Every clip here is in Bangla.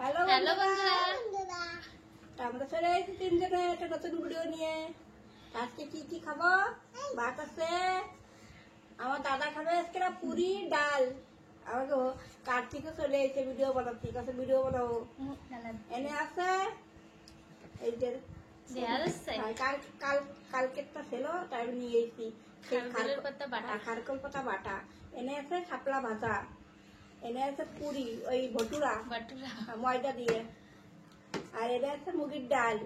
হ্যালো হ্যালো বন্ধুরা, আমরা চলে এসেছি তিনজনে একটা নতুন ভিডিও নিয়ে। আজকে কি কি খাবো? ভাত আছে, আমার দাদা খাবে আজকে পুরি ডাল। আমাকে কার্তিকও চলে এসে ভিডিও বানাচ্ছি, কাছে ভিডিও বানাবো। এনে আছে এই যে কালকেরটা ছিল, তাই নিয়ে এসেছি খারকল পাতা বাটা। এনে আছে শাপলা ভাজা, এনে আছে পুরি ওই ভটুরা ময়দা দিয়ে, আর এনে আছে মুগের ডাল,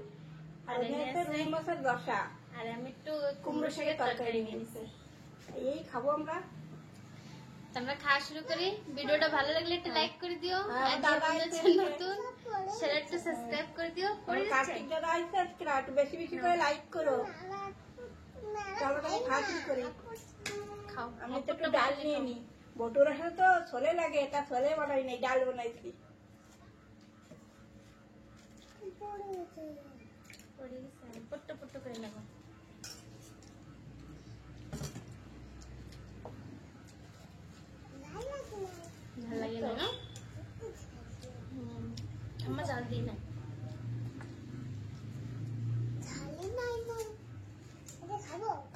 আর এনে আছে রুই মাছের রসা, আর আমি একটু কুমড়ো শাকের তরকারি নিয়েছে। এই খাবো আমরা। আমরা খাওয়া শুরু করি। ভিডিওটা ভালো লাগলে একটা লাইক করে দিও, আর নতুন সেটা একটু সাবস্ক্রাইব করে দিও। কার্তিক দাদা আইসে আজকে একটু বেশি বেশি করে লাইক করো। চলো তাহলে খাওয়া শুরু করি। খাও। আমি তো একটু ডাল নিয়ে নি, ভটুরা সাথে তো ছোলে লাগে, এটা ছোলে বানাই নাই, ডাল বানাইছি। পট্ট পট্ট করে নেবো। ভালো লাগে না? আমার জাল দিই না।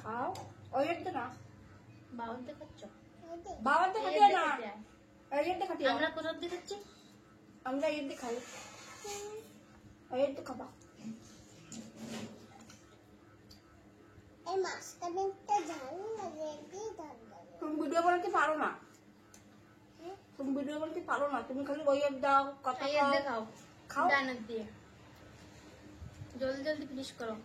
খাও, ওই একটা না, বাউলতে খাচ্ছ? বাবাতে খাটিয়ে না, ওই একটা খাটিয়ে। আমরা কোথাও দিয়ে খাচ্ছি? আমরা এই দিয়ে খাই, ওই একটা খাবা। তুমি ভিডিও বানাতে পারো না, তুমি ভিডিও বানাতে পারো না, তুমি খালি ওই দাও, কথা খাও খাও ডানার দিয়ে। জলদি জলদি ফিনিশ করো।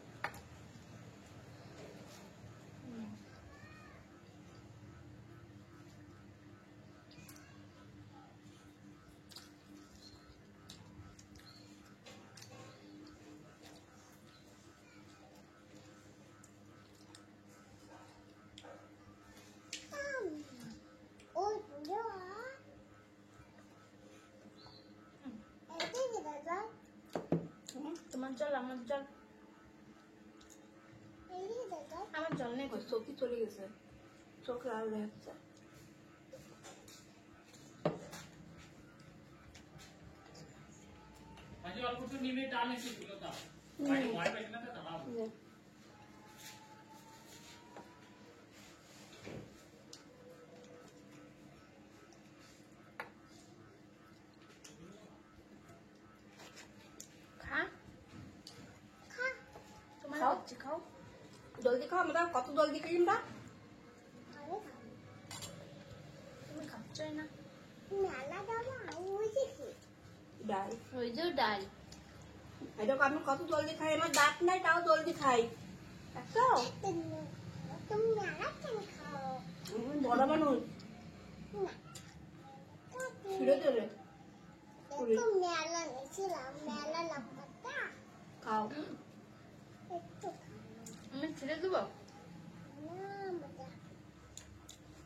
তোমার জল, আমার জল, আমার জল নেই। চোখই চলে গেছে, চোখ লাল হয়ে যাচ্ছে। খাও জলদি খাও, আমরা কত জলদি খাই আমরা। তুমি খাচ্ছই না। ডাল, ওই যে ডাল। এটা আমি কত জলদি খাই, আমার দাঁত নাই তাও জলদি খাই। দেখছো বড় মানুষ ছিঁড়ে দেবে। খাও, আমি ছেড়ে দেবো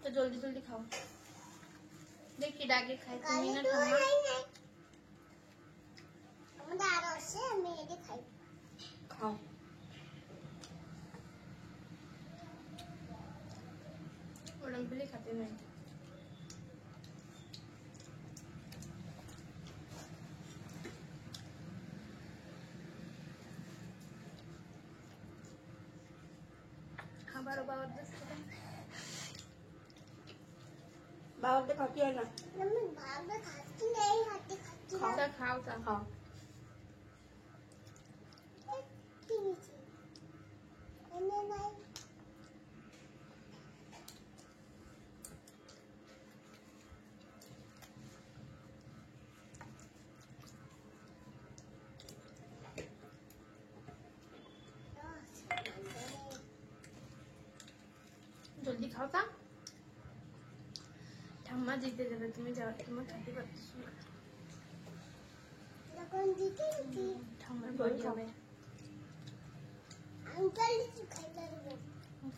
তো, জলদি জলদি খাও। দেখি ডাকে খাই, তুমি না খাও। ওরম বলে খাতে নাই। আবারও বাবার বাবাতে খাটিয়ে না, খাও তা খাও। জলদি খাও তা। ঠাম্মা জিতে যাবে, তুমি যাও, তোমার খাতে পারছো না। ঠাম্মার বই যাবে।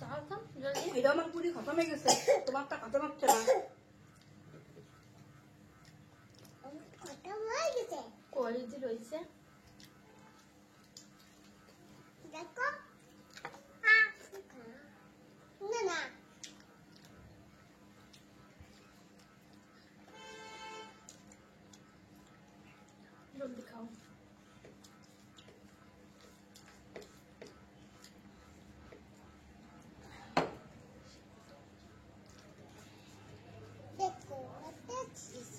খাও তা জলদি। এটা আমার পুরি খতম হয়ে গেছে, তোমারটা খতম হচ্ছে না। কই যে রয়েছে দেখো, না জলদি খাও। দেখো একটা চিজ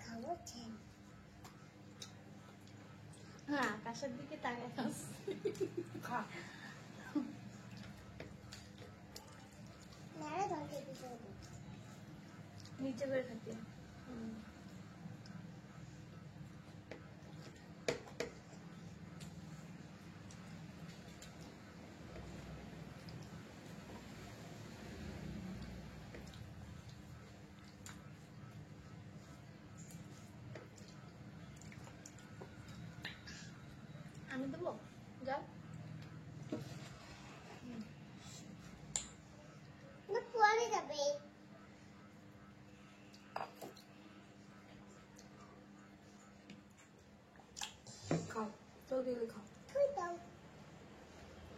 খাবো চেন হ্যাঁ, আকাশের দিকে তাকায় খাস। খা। নারে ধরতে দিতে নিচে করে খাতে। আমি দেবো, যাও। না পরে যাবে খাও, জলদি জলদি খাও। তুই দাও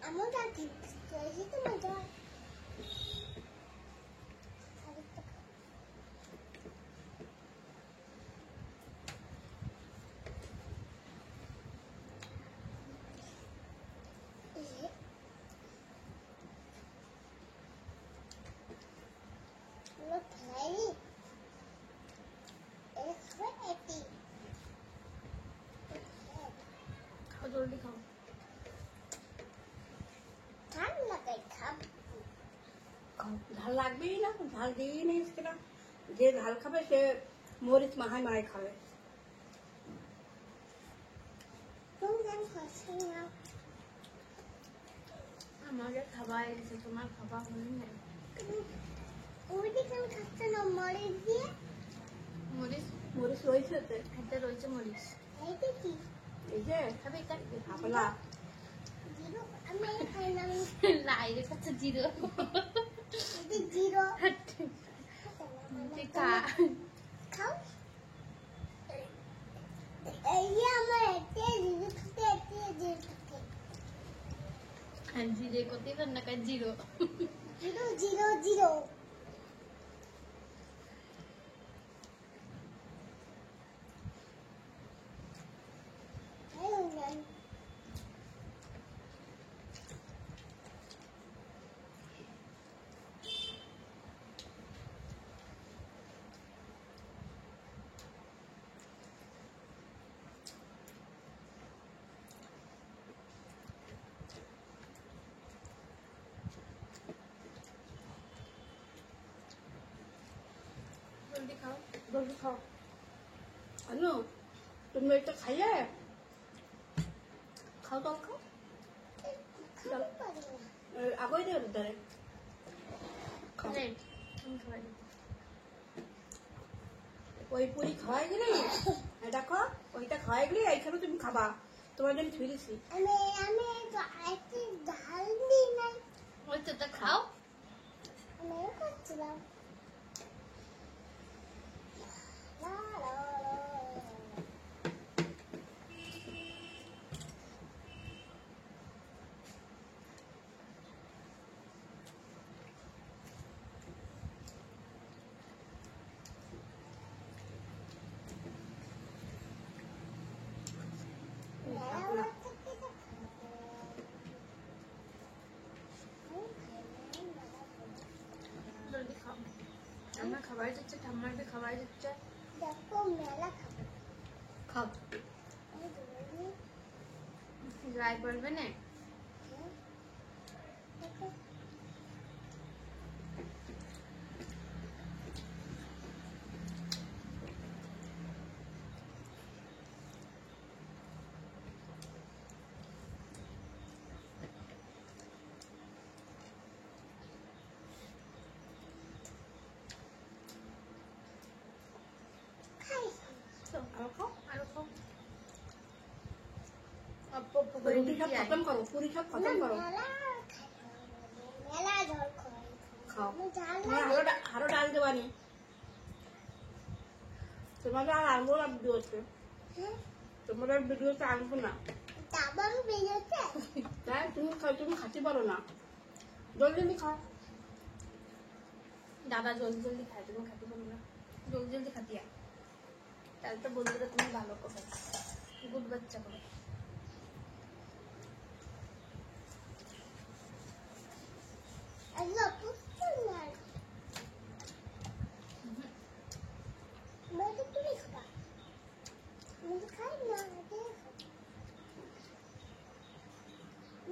আমার কাছে তুই তো মজা Look, Lady. It's pretty. খাও, জলদি খাও। ঠান্ডা লাগাই খাব খাও, ঝাল লাগবেই না, ঝাল দিয়েই নেই সেটা। যে ঝাল খাবে সে মরিচ মাহায় মায় খাবে। তুমি কেন খাচ্ছি না আমাকে খাবার এসে তোমার খাবার হয়নি না। ওইটি কেন খাচ্ছে না মরিচ দিয়ে মরিচ মরিচ রয়েছে ওতে। হাতে রয়েছে মরিচ। এইটা কি এই যে খাবে এটা? খাবে না। জিরো আমি খাই না লাইরে কাছে জিরো। এটা জিরো তুই খা। খাও এই যে আমার এতে জিরো খেতে এতে জিরো খেতে জিরে করতে পার না, জিরো। জিরো জিরো জিরো জলদি খাও। জলদি খাও। আনো, তুমি এটা খাইয়ে খাও, জল খাও। খাতে পারি না আগোই দেবে ধরে খাও। রেড, তুমি খাবার দিতে। ওই পুরি খাওয়াই গেলে দেখো, ওইটা খাওয়াই গেলে এইখানে তুমি খাবা। তোমার জন্য ছুঁড়েছি। আমি আমি একটু ঝাল দিই নাই ওই তো তা খাও। আমিও খাচ্ছিলাম লা লা লা জলদি খাও। আমার খাবার দিচ্ছে, ঠাম্মারকে খাবার দিচ্ছে। দেখো মেলা খাবো খাও। ড্রাই করবে না। দেখো তো আরো খাও। আরো খাও। অল্প অল্প করে রুটি সব নিতে আয়। খতম করো, পুরি সব খতম করো। মেলা জল খাই খাও। ঝাল তোমার আরো ডাল দেওয়ানি। তোমাদের আর আনবো না ভিডিওতে। তোমাদের ভিডিওতে আনবো না। তারপর বেরোচ্ছে তাই তুমি তুমি খাতে পারো না। জলদি জলদি খাও। দাদা জলদি জলদি খায়, তুমি খাতে পারো না। জলদি জলদি খাতে আয়। তাহলে তো বন্ধুরা তুমি ভালো করবে, গুড বাচ্চা করো। আল্লাহ পুষ্টি না মেয়ে তুমি খা মেয়ে খাই না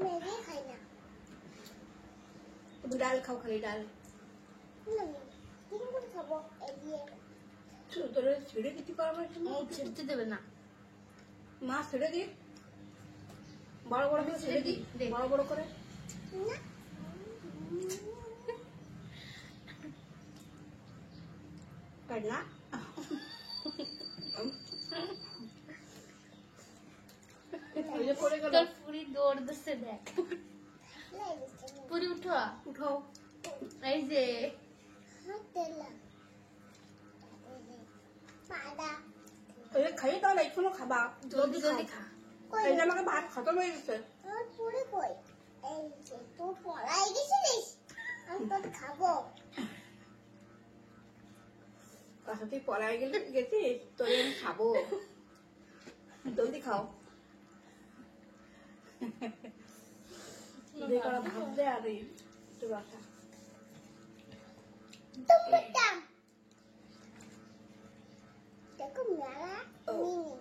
মেয়ে খাই না তুমি ডাল খাও, খালি ডাল। তুমি করে খাবো এই দিয়ে তোর ছেড়ে কিছু করার ছেড়তে দেবে না। মা ছেড়ে দিই, বড় বড় করে ছেড়ে দিই, বড় বড় করে না তাই না? ওই যে পড়ে গেল। তোর পুরি দৌড় দিচ্ছে দেখ। পুরি উঠো, উঠাও। এই যে তেলা পাদা ওই যে খাইয়ে দাও না, এখনো খাবা, জলদি জলদি খা। এই যে আমাকে ভাত খতম হয়ে গেছে। আমার পুরি কই এই যে তুই পড়াই গেছিস আমি তো খাবো কাছে তুই পড়ায় গেছিস, তোর আমি খাবো, জলদি খাও। যে করা ভাত দে আর এই একটু বাসা। টুমটা দেখো মেলা মিনি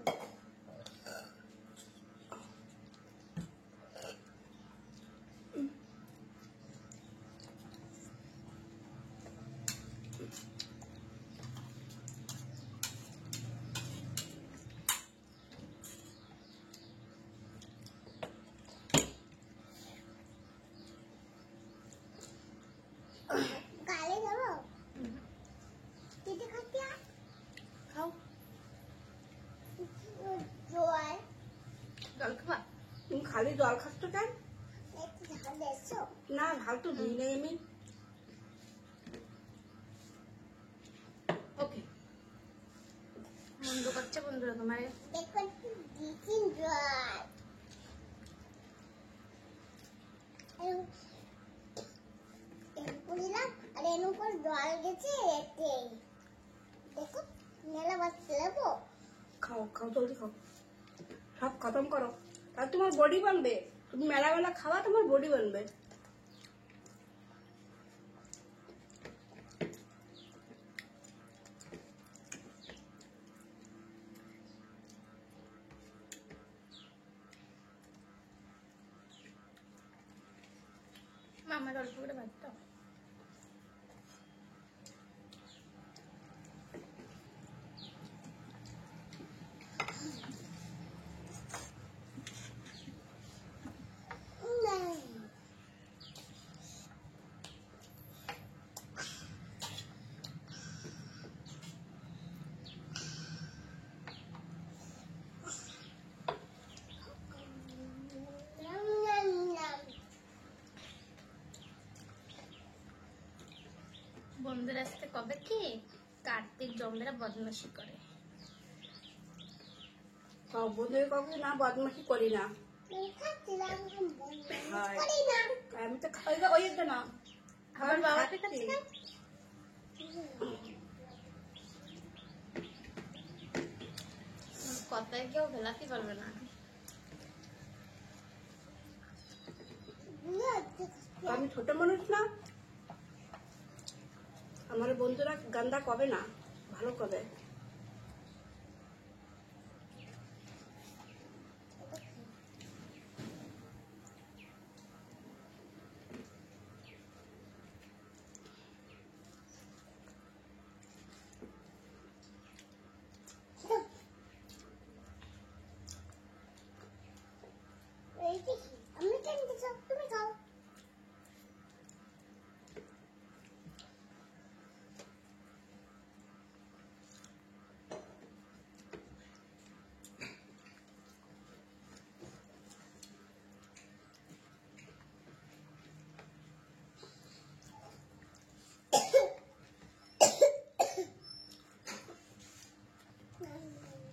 গালে যাবো কেটে খাতে খাও, জল জল খাবা। তুমি খালি জল খাচ্ছ কেন? একটু ঝাল দিয়েছো না, ঝাল তো দিই নাই আমি। ওকে, বন্ধু করছে বন্ধুরা তোমার। দেখো দিচ্ছি জল দিলাম আর এর উপর জল গেছে এতে দেখো মেলা বাচ্চা নেবো খাও খাও, জলদি খাও, সব খতম করো, আর তোমার বডি বানবে। তুমি মেলা মেলা খাওয়া, তোমার বডি বানবে। মামার অল্প করে ভাত দাও। বন্ধুরা আজকে কবে কি কার্তিক জমদেরা বদমাশি করে। খাও, বন্ধুদের কাউকে না বদমাশি করি না। হয়। আমি তো খাই ওই একটা না, আবার বাবাকে কাছে না, কথায় কেউ ফেলাতে পারবে না। আমি ছোট মানুষ না, আমার বন্ধুরা গান্দা কবে না, ভালো কবে। আমি কেন দিচ্ছ তুমি খাও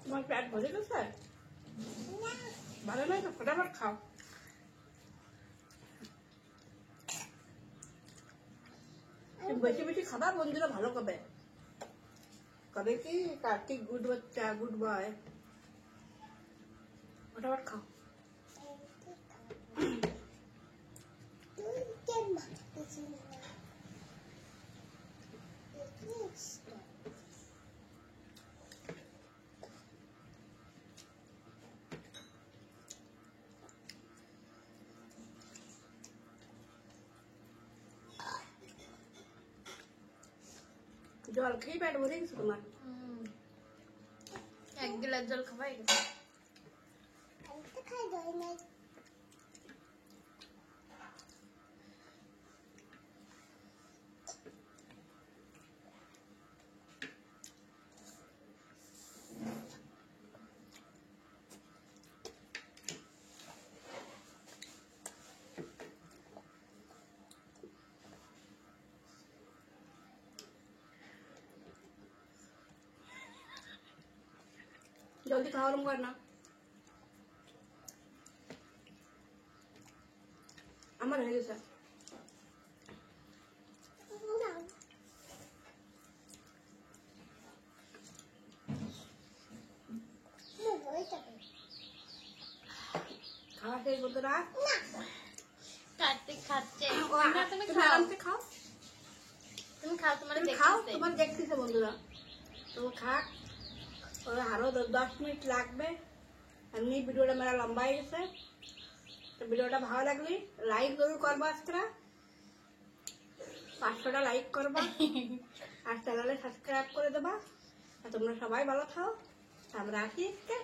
তোমার পেট ভরে গেছে, ভালো নয় তো, ফটাফট খাও। বেশি বেশি খাবা, বন্ধুরা ভালো কবে। কবে কি কার্তিক গুড বাচ্চা গুড বয় ওটা আবার খাও তুই কেন মারতেছিস না? দেখিস তো। জল খেয়ে পেট ভরে গেছে তোমার 1 গ্লাস জল খাওয়াই গেছে আমি তো খাই দই নাই। জলদি খাওয়ালাম কর না আমার হয়ে গেছে না। দই খাবে। খাওয়া শেষ বন্ধুরা কার্তিক খাচ্ছে ও, তোমরা তুমি তুমি খাও আরামসে খাও তুমি খাও তোমার তুমি খাও দেখতে তোমার দেখতেছে বন্ধুরা তুমি খাক ওর আরো 10 মিনিট লাগবে এমনি ভিডিওটা মেরা লম্বা হয়ে গেছে তো ভিডিওটা ভালো লাগলে লাইক জরুর করবা আজকে 500টা লাইক করবা আর চ্যানেলে সাবস্ক্রাইব করে দেবা আর তোমরা সবাই ভালো থাও আমরা আসি আজকে